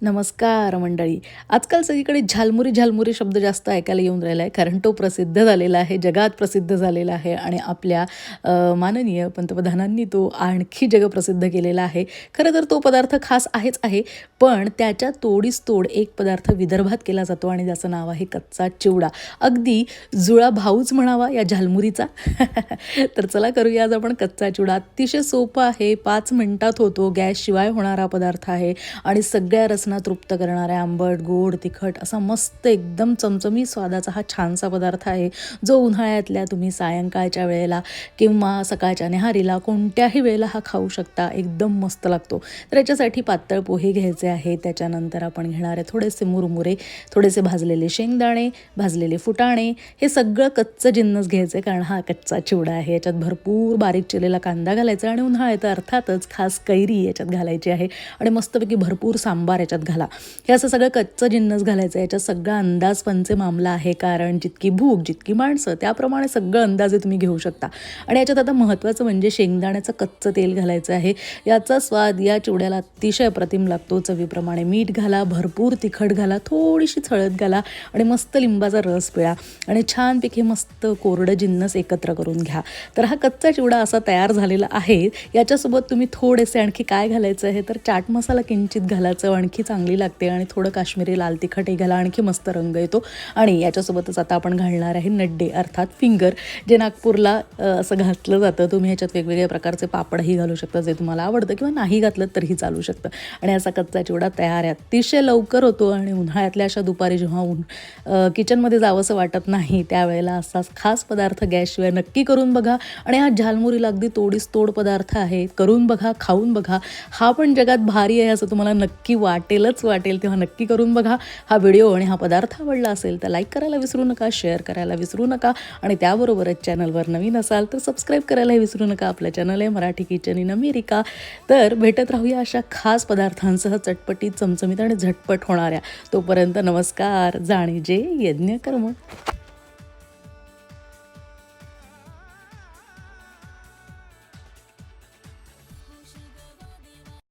नमस्कार मंडळी. आजकाल सगळीकडे झालमुरी झालमुरी शब्द जास्त ऐकायला येऊन राहिला आहे, कारण तो प्रसिद्ध झालेला आहे, जगात प्रसिद्ध झालेला आहे आणि आपल्या माननीय पंतप्रधानांनी तो आणखी जगप्रसिद्ध केलेला आहे. खरं तर तो पदार्थ खास आहेच आहे, पण त्याच्या तोडीस तोड एक पदार्थ विदर्भात केला जातो आणि ज्याचं नाव आहे कच्चा चिवडा. अगदी जुळा भाऊच म्हणावा या झालमुरीचा. तर चला करूया आज आपण कच्चा चिवडा. अतिशय सोपं आहे, 5 मिनिटात होतो, गॅसशिवाय होणारा पदार्थ आहे आणि सगळ्या रसना तृप्त करणाऱ्या आंबट गोड तिखट असा मस्त एकदम चमचमी स्वादाचा हा छानसा पदार्थ आहे, जो उन्हाळ्यातल्या तुम्ही सायंकाळच्या वेळेला किंवा सकाळच्या न्याहारीला कोणत्याही वेळेला हा खाऊ शकता. एकदम मस्त लागतो. तर याच्यासाठी पातळ पोहे घ्यायचे आहे. त्याच्यानंतर आपण घेणार आहे थोडेसे मुरमुरे, थोडेसे भाजलेले शेंगदाणे, भाजलेले फुटाणे, हे सगळं कच्चं जिन्नस घ्यायचं कारण हा कच्चा चिवडा आहे. याच्यात भरपूर बारीक चिरलेला कांदा घालायचा आणि उन्हाळ्यात अर्थातच खास कैरी याच्यात घालायची आहे आणि मस्तपैकी भरपूर सांबार याच्यात घाला. हे असं सगळं कच्चं जिन्नस घालायचं. याच्यात सगळा अंदाज पंचे मामला आहे, कारण जितकी भूक जितकी माणसं त्याप्रमाणे सगळं अंदाजे तुम्ही घेऊ शकता. आणि याच्यात आता महत्त्वाचं म्हणजे शेंगदाण्याचं कच्चं तेल घालायचं आहे. याचा स्वाद या चिवड्याला अतिशय अप्रतिम लागतो. चवीप्रमाणे मीठ घाला, भरपूर तिखट घाला, थोडीशी हळद घाला आणि मस्त लिंबाचा रस पिळा आणि छानपैकी मस्त कोरडं जिन्नस एकत्र करून घ्या. तर हा कच्चा चिवडा असा तयार झालेला आहे. याच्यासोबत तुम्ही थोडेसे आणखी काय घालायचं आहे तर चाट मसाला किंचित घालायचं, आणखी चांगली लागते. आणि थोडं काश्मीरी लाल तिखटही घाला, आणखी मस्त रंग येतो. आणि याच्यासोबतच आता आपण घालणार आहे नड्डे अर्थात फिंगर, जे नागपूरला असं घातलं जातं. तुम्ही ह्याच्यात वेगवेगळ्या प्रकारचे पापडही घालू शकता, जे तुम्हाला आवडतं, किंवा नाही घातलं तरीही चालू शकतं. आणि असा कच्चा चिवडा तयार आहे. अतिशय लवकर होतो आणि उन्हाळ्यातल्या अशा दुपारी जेव्हा किचनमध्ये जावंसं वाटत नाही त्यावेळेला असा खास पदार्थ गॅसशिवाय नक्की करून बघा. आणि हा झालमुरीला अगदी तोडीस तोड पदार्थ आहे. करून बघा, खाऊन बघा. हा पण जगात भारी आहे असं तुम्हाला नक्की वाटेलच वाटेल, तेव्हा नक्की करून बघा. हा व्हिडिओ आणि हा पदार्थ आवडला असेल तर लाईक करायला विसरू नका, शेअर करायला विसरू नका आणि त्याबरोबरच चॅनलवर नवीन असाल तर सबस्क्राईब करायलाही विसरू नका. आपलं चॅनल आहे मराठी किचन इन अमेरिका. तर भेटत राहूया अशा खास पदार्थांसह, चटपटीत, चमचमीत आणि झटपट होणाऱ्या. तोपर्यंत नमस्कार. जाणीजे यज्ञ कर्म.